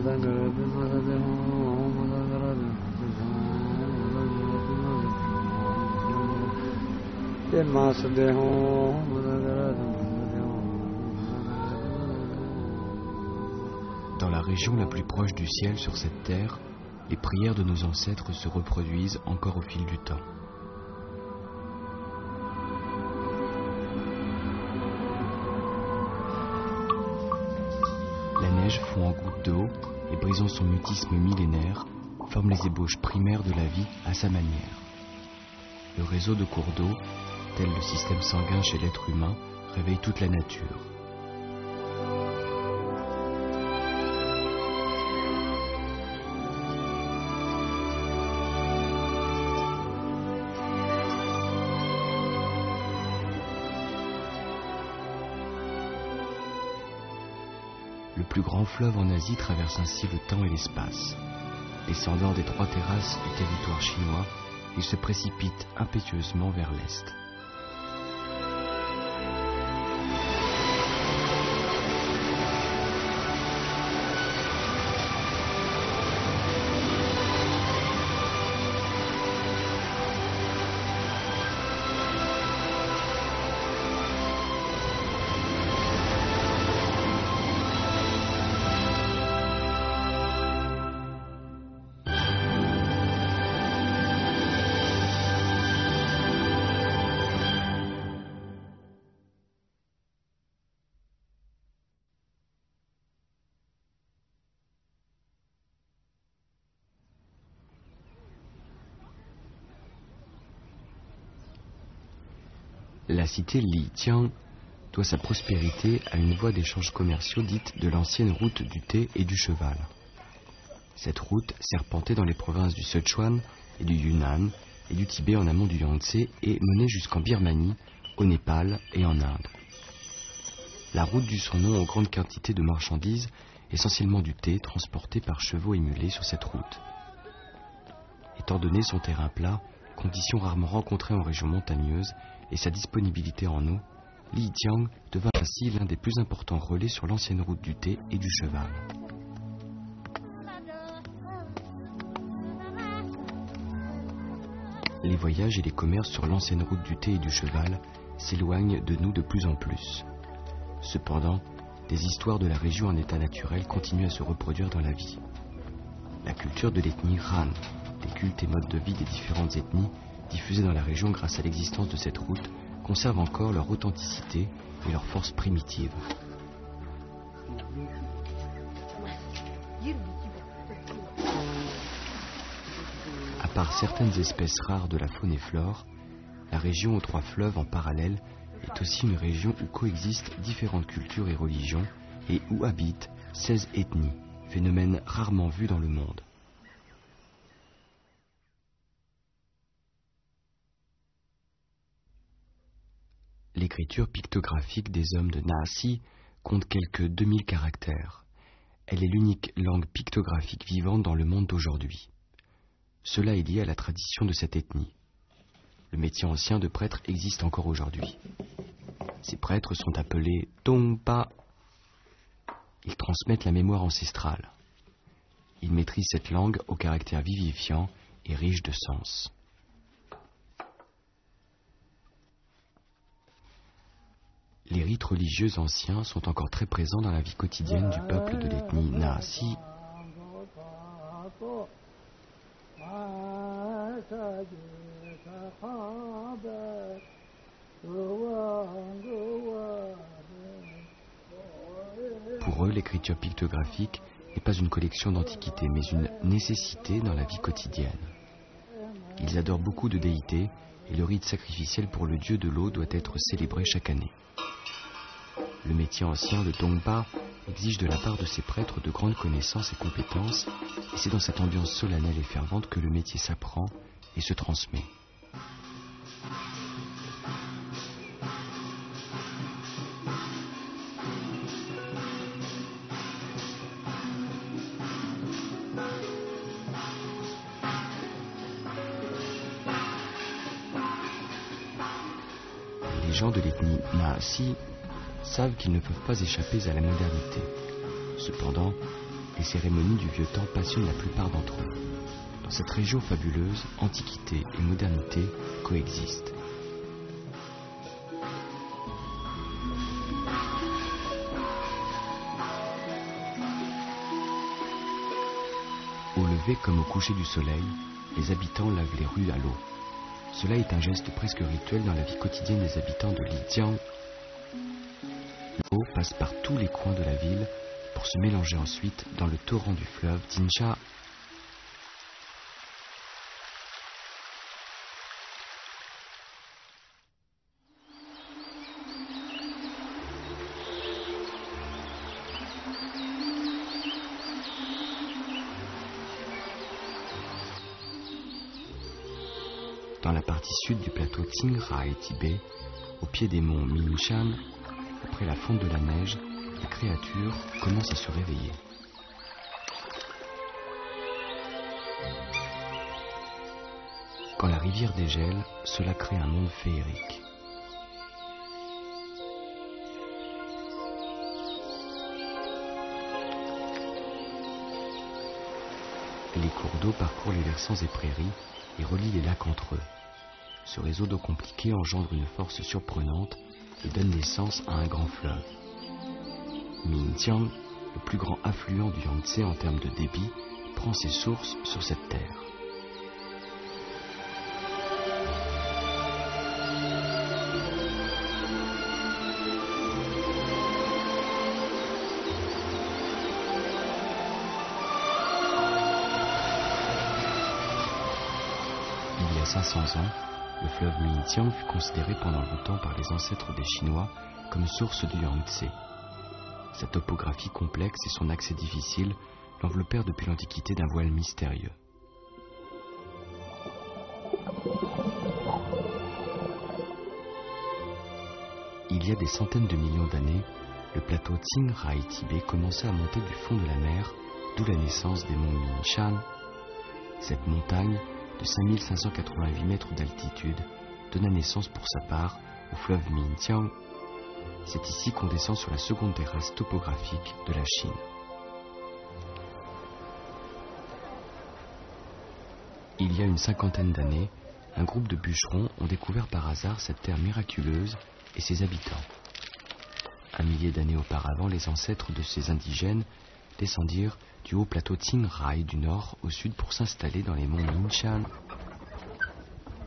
Dans la région la plus proche du ciel sur cette terre, les prières de nos ancêtres se reproduisent encore au fil du temps. La neige fond en gouttes d'eau et brisant son mutisme millénaire, forme les ébauches primaires de la vie à sa manière. Le réseau de cours d'eau, tel le système sanguin chez l'être humain, réveille toute la nature. Le plus grand fleuve en Asie traverse ainsi le temps et l'espace. Descendant des 3 terrasses du territoire chinois, il se précipite impétueusement vers l'est. La cité Lijiang doit sa prospérité à une voie d'échanges commerciaux dite de l'ancienne route du thé et du cheval. Cette route serpentait dans les provinces du Sichuan et du Yunnan et du Tibet en amont du Yangtze et menait jusqu'en Birmanie, au Népal et en Inde. La route dut son nom aux grandes quantités de marchandises, essentiellement du thé, transportées par chevaux et mulets sur cette route. Étant donné son terrain plat, condition rarement rencontrée en région montagneuse, et sa disponibilité en eau, Lijiang devint ainsi l'un des plus importants relais sur l'ancienne route du thé et du cheval. Les voyages et les commerces sur l'ancienne route du thé et du cheval s'éloignent de nous de plus en plus. Cependant, des histoires de la région en état naturel continuent à se reproduire dans la vie. La culture de l'ethnie Han, les cultes et modes de vie des différentes ethnies, diffusés dans la région grâce à l'existence de cette route, conservent encore leur authenticité et leur force primitive. À part certaines espèces rares de la faune et flore, la région aux 3 fleuves en parallèle est aussi une région où coexistent différentes cultures et religions et où habitent 16 ethnies, phénomène rarement vu dans le monde. L'écriture pictographique des hommes de Naasi compte quelques 2000 caractères. Elle est l'unique langue pictographique vivante dans le monde d'aujourd'hui. Cela est lié à la tradition de cette ethnie. Le métier ancien de prêtre existe encore aujourd'hui. Ces prêtres sont appelés Tongpa. Ils transmettent la mémoire ancestrale. Ils maîtrisent cette langue au caractère vivifiant et riche de sens. Les rites religieux anciens sont encore très présents dans la vie quotidienne du peuple de l'ethnie Naasi. Pour eux, l'écriture pictographique n'est pas une collection d'antiquités, mais une nécessité dans la vie quotidienne. Ils adorent beaucoup de déités et le rite sacrificiel pour le dieu de l'eau doit être célébré chaque année. Le métier ancien de Tongpa exige de la part de ses prêtres de grandes connaissances et compétences, et c'est dans cette ambiance solennelle et fervente que le métier s'apprend et se transmet. Les gens de l'ethnie Naasi savent qu'ils ne peuvent pas échapper à la modernité. Cependant, les cérémonies du vieux temps passionnent la plupart d'entre eux. Dans cette région fabuleuse, antiquité et modernité coexistent. Au lever comme au coucher du soleil, les habitants lavent les rues à l'eau. Cela est un geste presque rituel dans la vie quotidienne des habitants de Lijiang. L'eau passe par tous les coins de la ville pour se mélanger ensuite dans le torrent du fleuve Jinsha. Dans la partie sud du plateau Qinghai Tibet, au pied des monts Mingshan, après la fonte de la neige, les créatures commencent à se réveiller. Quand la rivière dégèle, cela crée un monde féerique. Les cours d'eau parcourent les versants et prairies et relient les lacs entre eux. Ce réseau d'eau compliqué engendre une force surprenante et donne naissance à un grand fleuve. Minjiang, le plus grand affluent du Yangtze en termes de débit, prend ses sources sur cette terre. Il y a 500 ans, le fleuve Minjiang fut considéré pendant longtemps par les ancêtres des Chinois comme source du Yangtze. Sa topographie complexe et son accès difficile l'enveloppèrent depuis l'Antiquité d'un voile mystérieux. Il y a des centaines de millions d'années, le plateau Qinghai Tibet commença à monter du fond de la mer, d'où la naissance des monts Mingshan. Cette montagne, de 5588 mètres d'altitude, donna naissance pour sa part au fleuve Minjiang. C'est ici qu'on descend sur la seconde terrasse topographique de la Chine. Il y a une cinquantaine d'années, un groupe de bûcherons ont découvert par hasard cette terre miraculeuse et ses habitants. 1 millier d'années auparavant, les ancêtres de ces indigènes descendirent du haut plateau Qinghai du nord au sud pour s'installer dans les monts Mingshan.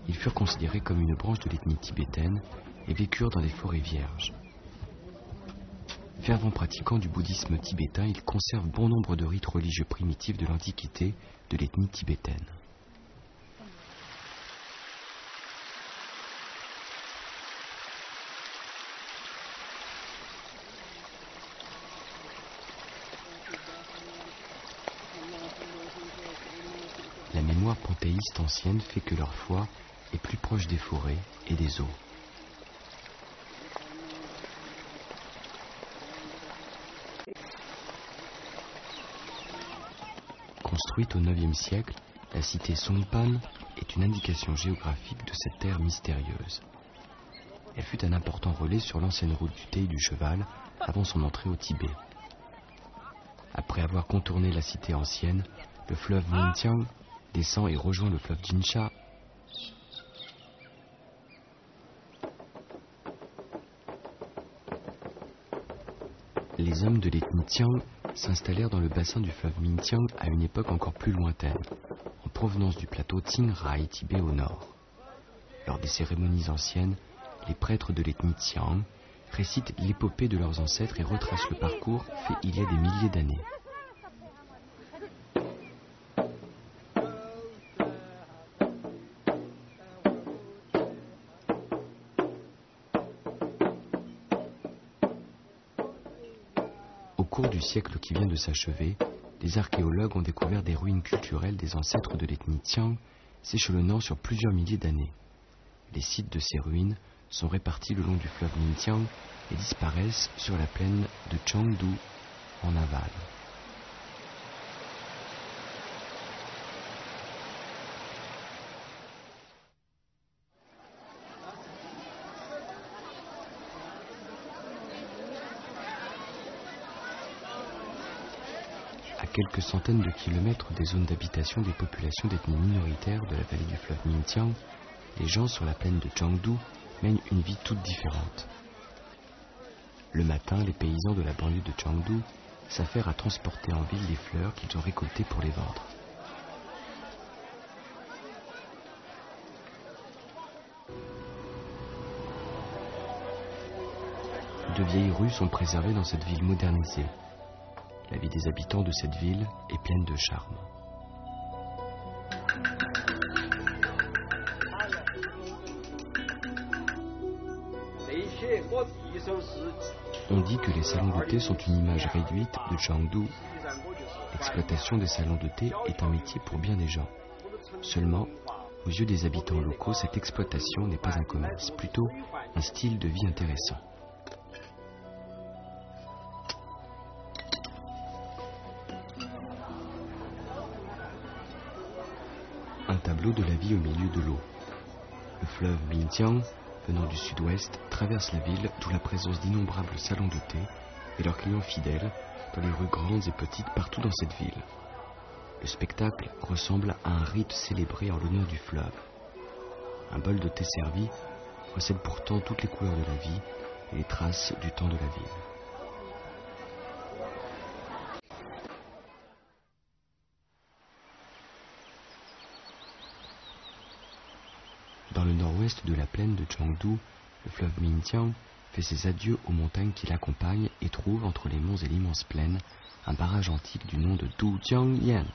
Ils furent considérés comme une branche de l'ethnie tibétaine et vécurent dans des forêts vierges. Fervents pratiquants du bouddhisme tibétain, ils conservent bon nombre de rites religieux primitifs de l'Antiquité de l'ethnie tibétaine. La mémoire panthéiste ancienne fait que leur foi est plus proche des forêts et des eaux. Construite au IXe siècle, la cité Songpan est une indication géographique de cette terre mystérieuse. Elle fut un important relais sur l'ancienne route du thé et du cheval avant son entrée au Tibet. Après avoir contourné la cité ancienne, le fleuve Minjiang descend et rejoint le fleuve Jinsha. Les hommes de l'ethnie Tiang s'installèrent dans le bassin du fleuve Minjiang à une époque encore plus lointaine, en provenance du plateau Qinghai Tibet au nord. Lors des cérémonies anciennes, les prêtres de l'ethnie Tiang récitent l'épopée de leurs ancêtres et retracent le parcours fait il y a des milliers d'années. Au cours du siècle qui vient de s'achever, les archéologues ont découvert des ruines culturelles des ancêtres de l'ethnie Tiang s'échelonnant sur plusieurs milliers d'années. Les sites de ces ruines sont répartis le long du fleuve Minjiang et disparaissent sur la plaine de Chengdu en aval. À quelques centaines de kilomètres des zones d'habitation des populations d'ethnie minoritaire de la vallée du fleuve Mintiang, les gens sur la plaine de Chengdu mènent une vie toute différente. Le matin, les paysans de la banlieue de Chengdu s'affairent à transporter en ville les fleurs qu'ils ont récoltées pour les vendre. De vieilles rues sont préservées dans cette ville modernisée. La vie des habitants de cette ville est pleine de charme. On dit que les salons de thé sont une image réduite de Chengdu. L'exploitation des salons de thé est un métier pour bien des gens. Seulement, aux yeux des habitants locaux, cette exploitation n'est pas un commerce, plutôt un style de vie intéressant. Un tableau de la vie au milieu de l'eau. Le fleuve Mintiang, venant du sud-ouest, traverse la ville, d'où la présence d'innombrables salons de thé et leurs clients fidèles dans les rues grandes et petites partout dans cette ville. Le spectacle ressemble à un rite célébré en l'honneur du fleuve. Un bol de thé servi recèle pourtant toutes les couleurs de la vie et les traces du temps de la ville. Dans le nord-ouest de la plaine de Chengdu, le fleuve Mintiang fait ses adieux aux montagnes qui l'accompagnent et trouve entre les monts et l'immense plaine un barrage antique du nom de Dujiangyan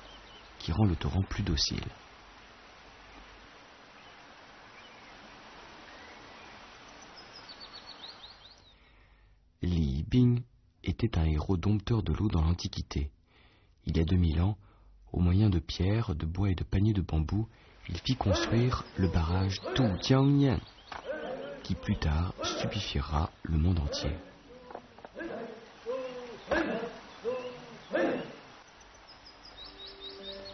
qui rend le torrent plus docile. Li Bing était un héros dompteur de l'eau dans l'Antiquité. Il y a 2000 ans, au moyen de pierres, de bois et de paniers de bambou, il fit construire le barrage Dujiangyan, qui plus tard stupéfiera le monde entier.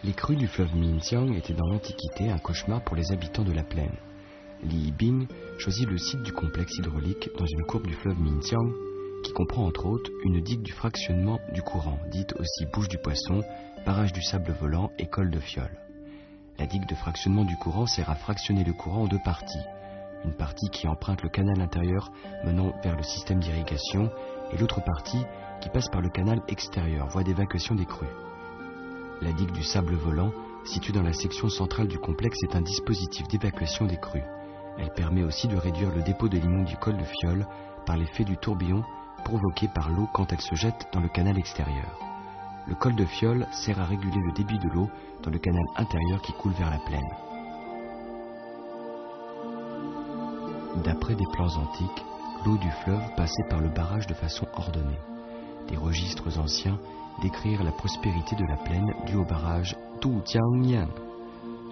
Les crues du fleuve Mintiang étaient dans l'Antiquité un cauchemar pour les habitants de la plaine. Li Bing choisit le site du complexe hydraulique dans une courbe du fleuve Mintiang, qui comprend entre autres une digue du fractionnement du courant, dite aussi bouche du poisson, barrage du sable volant et col de fiole. La digue de fractionnement du courant sert à fractionner le courant en deux parties. Une partie qui emprunte le canal intérieur menant vers le système d'irrigation et l'autre partie qui passe par le canal extérieur, voie d'évacuation des crues. La digue du sable volant, située dans la section centrale du complexe, est un dispositif d'évacuation des crues. Elle permet aussi de réduire le dépôt de limon du col de fiole par l'effet du tourbillon provoqué par l'eau quand elle se jette dans le canal extérieur. Le col de fiole sert à réguler le débit de l'eau dans le canal intérieur qui coule vers la plaine. D'après des plans antiques, l'eau du fleuve passait par le barrage de façon ordonnée. Des registres anciens décrire la prospérité de la plaine due au barrage Dujiangyan.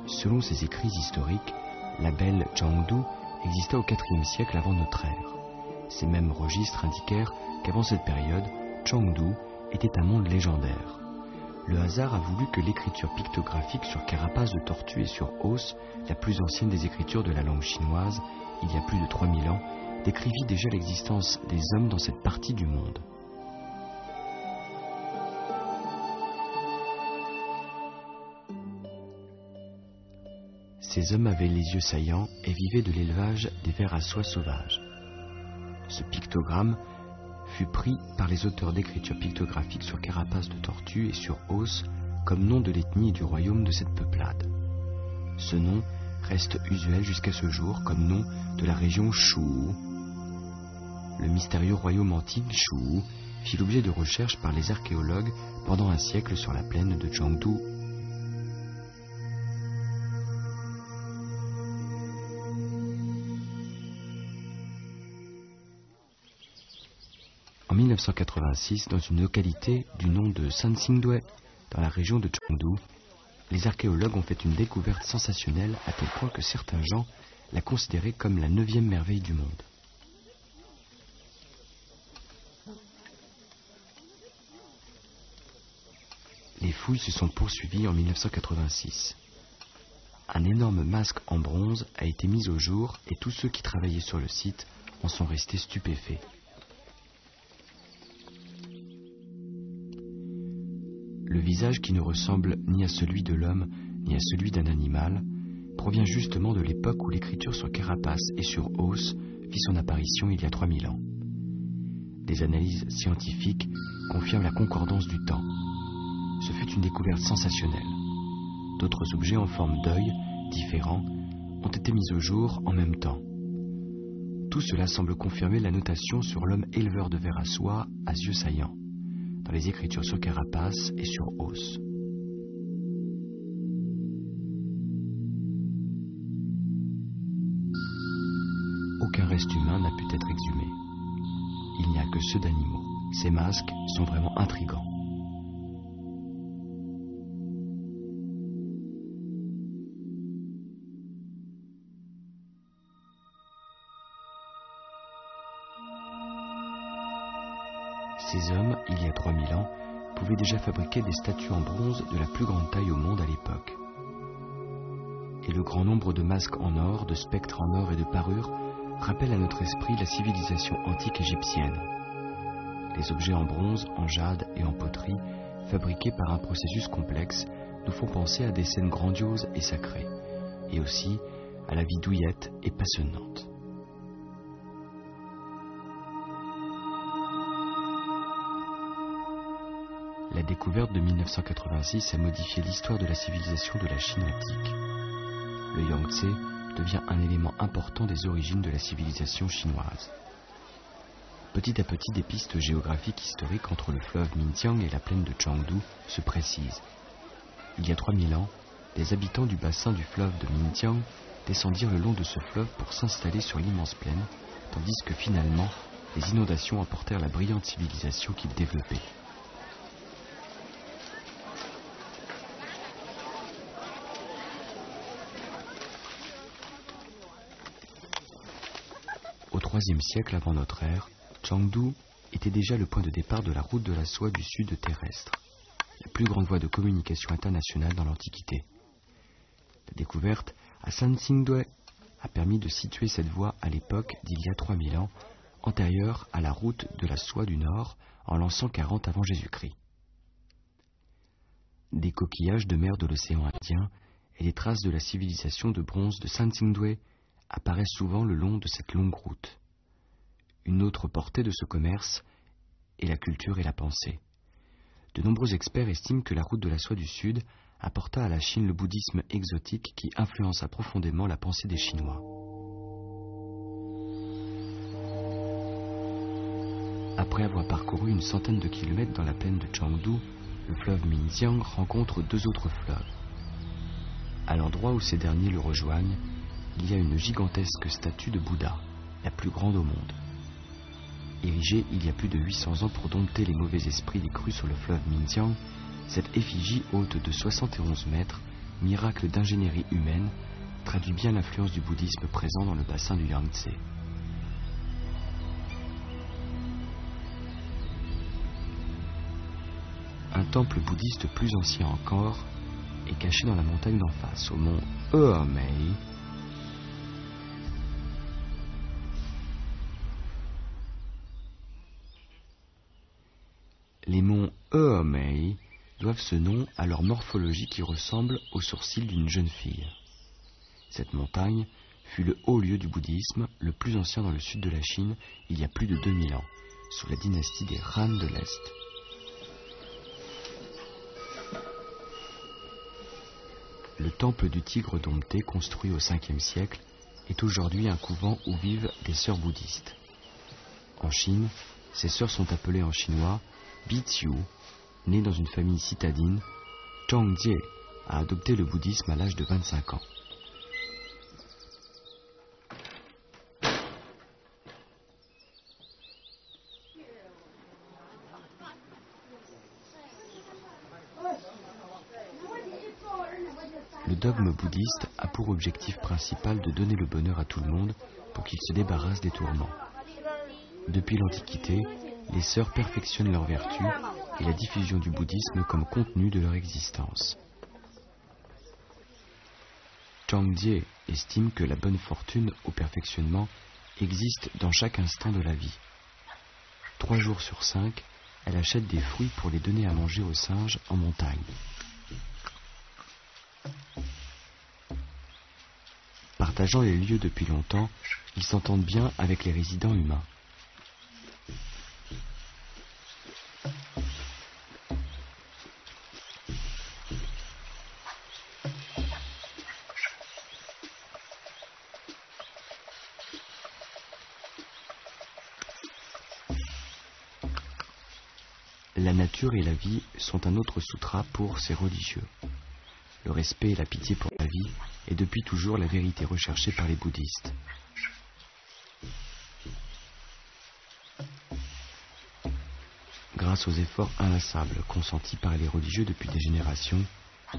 Selon ces écrits historiques, la belle Chengdu exista au IVe siècle avant notre ère. Ces mêmes registres indiquèrent qu'avant cette période, Chengdu était un monde légendaire. Le hasard a voulu que l'écriture pictographique sur carapace de tortue et sur os, la plus ancienne des écritures de la langue chinoise, il y a plus de 3000 ans, décrivit déjà l'existence des hommes dans cette partie du monde. Ces hommes avaient les yeux saillants et vivaient de l'élevage des vers à soie sauvages. Ce pictogramme fut pris par les auteurs d'écritures pictographiques sur carapace de tortue et sur os comme nom de l'ethnie et du royaume de cette peuplade. Ce nom reste usuel jusqu'à ce jour comme nom de la région Shu. Le mystérieux royaume antique Shu fit l'objet de recherches par les archéologues pendant un siècle sur la plaine de Chengdu. En 1986, dans une localité du nom de Sanxingdui, dans la région de Chengdu, les archéologues ont fait une découverte sensationnelle à tel point que certains gens la considéraient comme la 9e merveille du monde. Les fouilles se sont poursuivies en 1986. Un énorme masque en bronze a été mis au jour et tous ceux qui travaillaient sur le site en sont restés stupéfaits. Le visage qui ne ressemble ni à celui de l'homme ni à celui d'un animal provient justement de l'époque où l'écriture sur carapace et sur os fit son apparition il y a 3000 ans. Des analyses scientifiques confirment la concordance du temps. Ce fut une découverte sensationnelle. D'autres objets en forme d'œil, différents, ont été mis au jour en même temps. Tout cela semble confirmer la notation sur l'homme éleveur de vers à soie à yeux saillants, dans les écritures sur carapace et sur os. Aucun reste humain n'a pu être exhumé. Il n'y a que ceux d'animaux. Ces masques sont vraiment intrigants. Ces hommes, il y a 3000 ans, pouvaient déjà fabriquer des statues en bronze de la plus grande taille au monde à l'époque. Et le grand nombre de masques en or, de spectres en or et de parures rappelle à notre esprit la civilisation antique égyptienne. Les objets en bronze, en jade et en poterie, fabriqués par un processus complexe, nous font penser à des scènes grandioses et sacrées, et aussi à la vie douillette et passionnante. La découverte de 1986 a modifié l'histoire de la civilisation de la Chine antique. Le Yangtze devient un élément important des origines de la civilisation chinoise. Petit à petit, des pistes géographiques historiques entre le fleuve Minjiang et la plaine de Chengdu se précisent. Il y a 3000 ans, les habitants du bassin du fleuve de Minjiang descendirent le long de ce fleuve pour s'installer sur l'immense plaine, tandis que finalement, les inondations emportèrent la brillante civilisation qu'ils développaient. Au IIIe siècle avant notre ère, Chengdu était déjà le point de départ de la route de la soie du sud terrestre, la plus grande voie de communication internationale dans l'Antiquité. La découverte à Sanxingdui a permis de situer cette voie à l'époque d'il y a 3000 ans, antérieure à la route de la soie du Nord en l'an 140 avant Jésus-Christ. Des coquillages de mer de l'océan Indien et des traces de la civilisation de bronze de Sanxingdui apparaissent souvent le long de cette longue route. Une autre portée de ce commerce est la culture et la pensée. De nombreux experts estiment que la route de la soie du Sud apporta à la Chine le bouddhisme exotique qui influença profondément la pensée des Chinois. Après avoir parcouru une centaine de kilomètres dans la plaine de Chengdu, le fleuve Minjiang rencontre deux autres fleuves. À l'endroit où ces derniers le rejoignent, il y a une gigantesque statue de Bouddha, la plus grande au monde. Érigée il y a plus de 800 ans pour dompter les mauvais esprits des crues sur le fleuve Minjiang, cette effigie haute de 71 mètres, miracle d'ingénierie humaine, traduit bien l'influence du bouddhisme présent dans le bassin du Yangtze. Un temple bouddhiste plus ancien encore est caché dans la montagne d'en face, au mont Eomei. Les monts Eomei doivent ce nom à leur morphologie qui ressemble aux sourcils d'une jeune fille. Cette montagne fut le haut lieu du bouddhisme, le plus ancien dans le sud de la Chine, il y a plus de 2000 ans, sous la dynastie des Han de l'Est. Le temple du tigre dompté, construit au 5e siècle, est aujourd'hui un couvent où vivent des sœurs bouddhistes. En Chine, ces sœurs sont appelées en chinois Biqiu. Née dans une famille citadine, Zhang Jie a adopté le bouddhisme à l'âge de 25 ans. Le dogme bouddhiste a pour objectif principal de donner le bonheur à tout le monde pour qu'il se débarrasse des tourments. Depuis l'Antiquité, les sœurs perfectionnent leurs vertus et la diffusion du bouddhisme comme contenu de leur existence. Zhang Jie estime que la bonne fortune au perfectionnement existe dans chaque instant de la vie. 3 jours sur 5, elle achète des fruits pour les donner à manger aux singes en montagne. Partageant les lieux depuis longtemps, ils s'entendent bien avec les résidents humains. La nature et la vie sont un autre sutra pour ces religieux. Le respect et la pitié pour la vie est depuis toujours la vérité recherchée par les bouddhistes. Grâce aux efforts inlassables consentis par les religieux depuis des générations,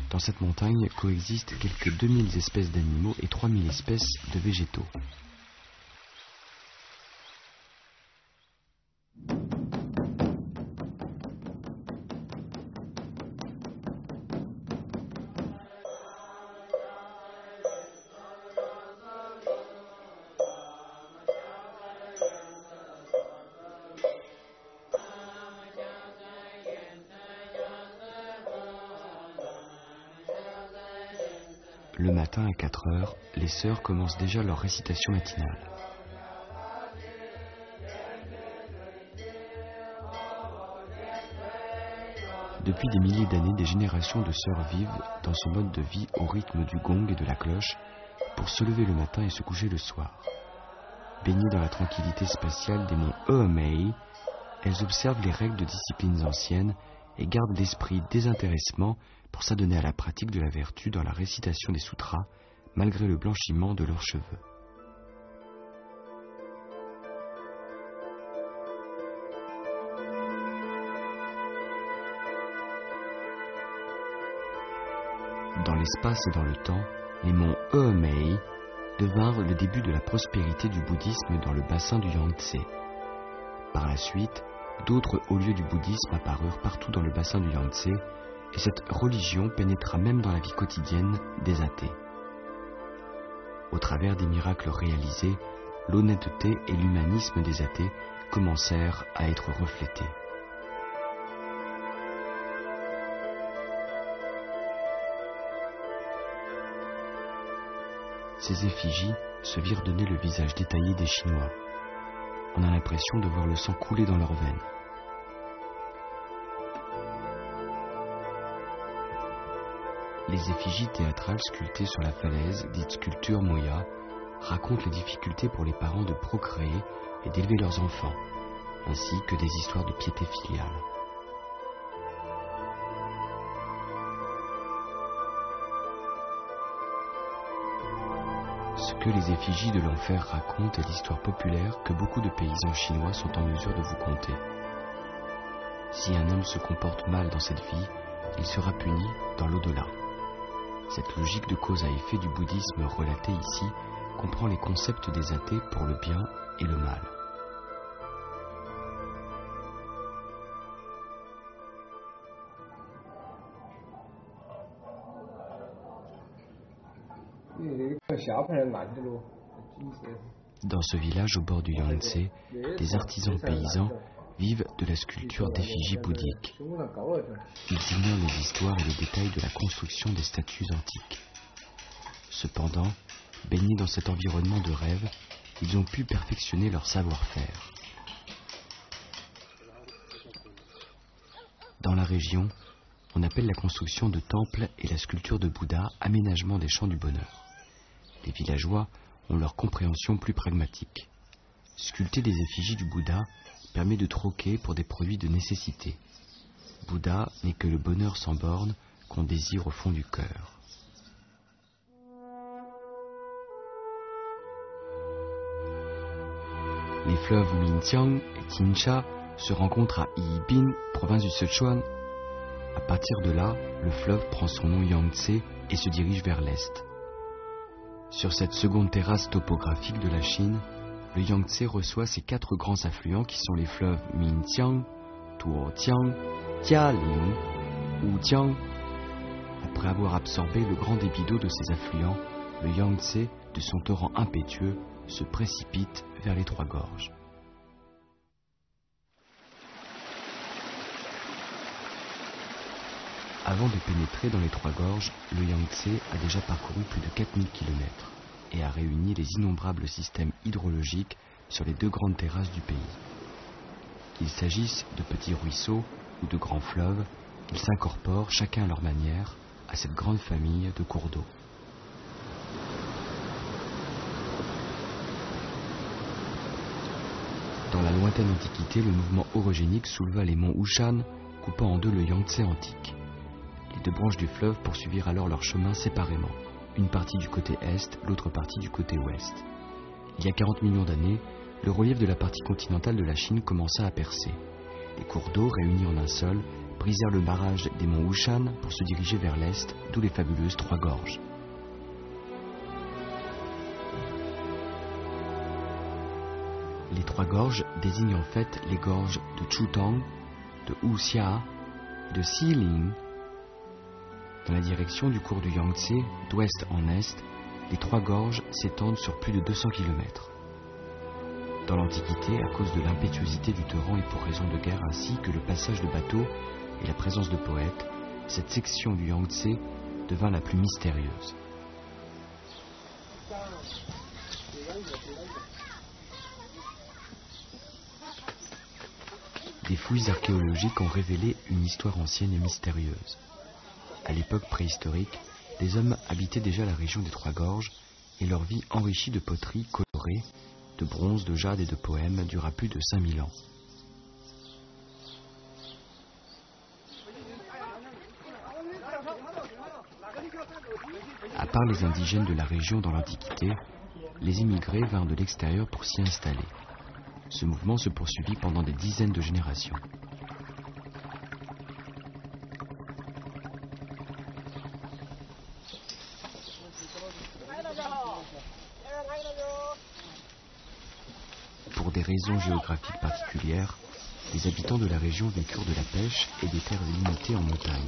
dans cette montagne coexistent quelques 2000 espèces d'animaux et 3000 espèces de végétaux. Le matin à 4 heures, les sœurs commencent déjà leur récitation matinale. Depuis des milliers d'années, des générations de sœurs vivent dans ce mode de vie au rythme du gong et de la cloche pour se lever le matin et se coucher le soir. Baignées dans la tranquillité spatiale des monts Eumei, elles observent les règles de disciplines anciennes et gardent l'esprit désintéressement pour s'adonner à la pratique de la vertu dans la récitation des sutras, malgré le blanchiment de leurs cheveux. Dans l'espace et dans le temps, les monts Eumei devinrent le début de la prospérité du bouddhisme dans le bassin du Yangtze. Par la suite, d'autres hauts lieux du bouddhisme apparurent partout dans le bassin du Yangtze, et cette religion pénétra même dans la vie quotidienne des athées. Au travers des miracles réalisés, l'honnêteté et l'humanisme des athées commencèrent à être reflétés. Ces effigies se virent donner le visage détaillé des Chinois. On a l'impression de voir le sang couler dans leurs veines. Les effigies théâtrales sculptées sur la falaise, dites sculptures Moya, racontent les difficultés pour les parents de procréer et d'élever leurs enfants, ainsi que des histoires de piété filiale. Ce que les effigies de l'enfer racontent est l'histoire populaire que beaucoup de paysans chinois sont en mesure de vous conter. Si un homme se comporte mal dans cette vie, il sera puni dans l'au-delà. Cette logique de cause à effet du bouddhisme relatée ici comprend les concepts des athées pour le bien et le mal. Dans ce village au bord du Yangtze, des artisans paysans vivent de la sculpture d'effigies bouddhiques. Ils ignorent les histoires et les détails de la construction des statues antiques. Cependant, baignés dans cet environnement de rêve, ils ont pu perfectionner leur savoir-faire. Dans la région, on appelle la construction de temples et la sculpture de Bouddha aménagement des champs du bonheur. Les villageois ont leur compréhension plus pragmatique. Sculpter des effigies du Bouddha permet de troquer pour des produits de nécessité. Bouddha n'est que le bonheur sans borne qu'on désire au fond du cœur. Les fleuves Minjiang et Tingsha se rencontrent à Yibin, province du Sichuan. À partir de là, le fleuve prend son nom Yangtze et se dirige vers l'est. Sur cette seconde terrasse topographique de la Chine, le Yangtze reçoit ses 4 grands affluents qui sont les fleuves Minjiang, Tuojiang, Jialing, Wujiang. Après avoir absorbé le grand débit d'eau de ses affluents, le Yangtze, de son torrent impétueux, se précipite vers les 3 gorges. Avant de pénétrer dans les Trois Gorges, le Yangtze a déjà parcouru plus de 4000 km et a réuni les innombrables systèmes hydrologiques sur les deux grandes terrasses du pays. Qu'il s'agisse de petits ruisseaux ou de grands fleuves, ils s'incorporent chacun à leur manière à cette grande famille de cours d'eau. Dans la lointaine Antiquité, le mouvement orogénique souleva les monts Ushan, coupant en deux le Yangtze antique. Les deux branches du fleuve poursuivirent alors leur chemin séparément, une partie du côté est, l'autre partie du côté ouest. Il y a 40 millions d'années, le relief de la partie continentale de la Chine commença à percer. Les cours d'eau, réunis en un seul, brisèrent le barrage des monts Ushan pour se diriger vers l'est, d'où les fabuleuses Trois Gorges. Les Trois Gorges désignent en fait les gorges de Chutang, de Wuxia et de Xiling. Dans la direction du cours du Yangtze, d'ouest en est, les Trois Gorges s'étendent sur plus de 200 km. Dans l'Antiquité, à cause de l'impétuosité du torrent et pour raison de guerre ainsi que le passage de bateaux et la présence de poètes, cette section du Yangtze devint la plus mystérieuse. Des fouilles archéologiques ont révélé une histoire ancienne et mystérieuse. À l'époque préhistorique, les hommes habitaient déjà la région des Trois Gorges et leur vie enrichie de poteries colorées, de bronze, de jade et de poèmes dura plus de 5000 ans. À part les indigènes de la région dans l'Antiquité, les immigrés vinrent de l'extérieur pour s'y installer. Ce mouvement se poursuivit pendant des dizaines de générations. Pour des raisons géographiques particulières, les habitants de la région vécurent de la pêche et des terres limitées en montagne.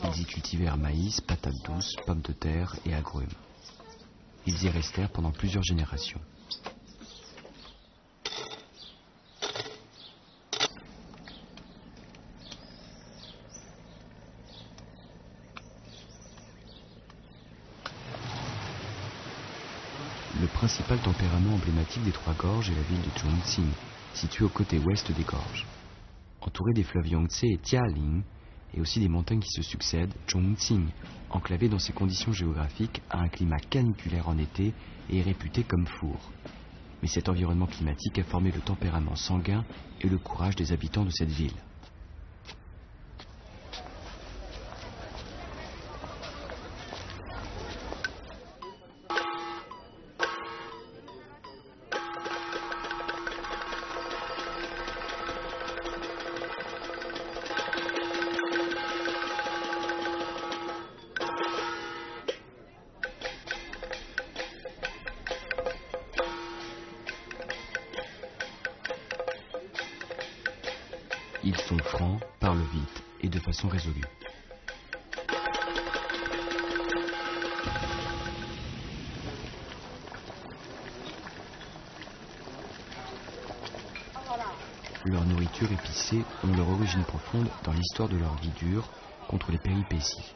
Ils y cultivèrent maïs, patates douces, pommes de terre et agrumes. Ils y restèrent pendant plusieurs générations. Le principal tempérament emblématique des Trois Gorges est la ville de Chongqing, située au côté ouest des gorges. Entourée des fleuves Yangtze et Jialing, et aussi des montagnes qui se succèdent, Chongqing, enclavée dans ses conditions géographiques, a un climat caniculaire en été et est réputé comme four. Mais cet environnement climatique a formé le tempérament sanguin et le courage des habitants de cette ville. Ils sont francs, parlent vite et de façon résolue. Leur nourriture épicée ont leur origine profonde dans l'histoire de leur vie dure contre les péripéties.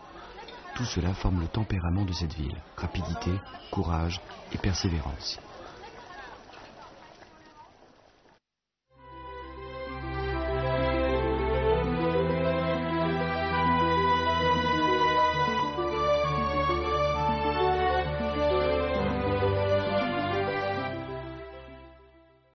Tout cela forme le tempérament de cette ville, rapidité, courage et persévérance.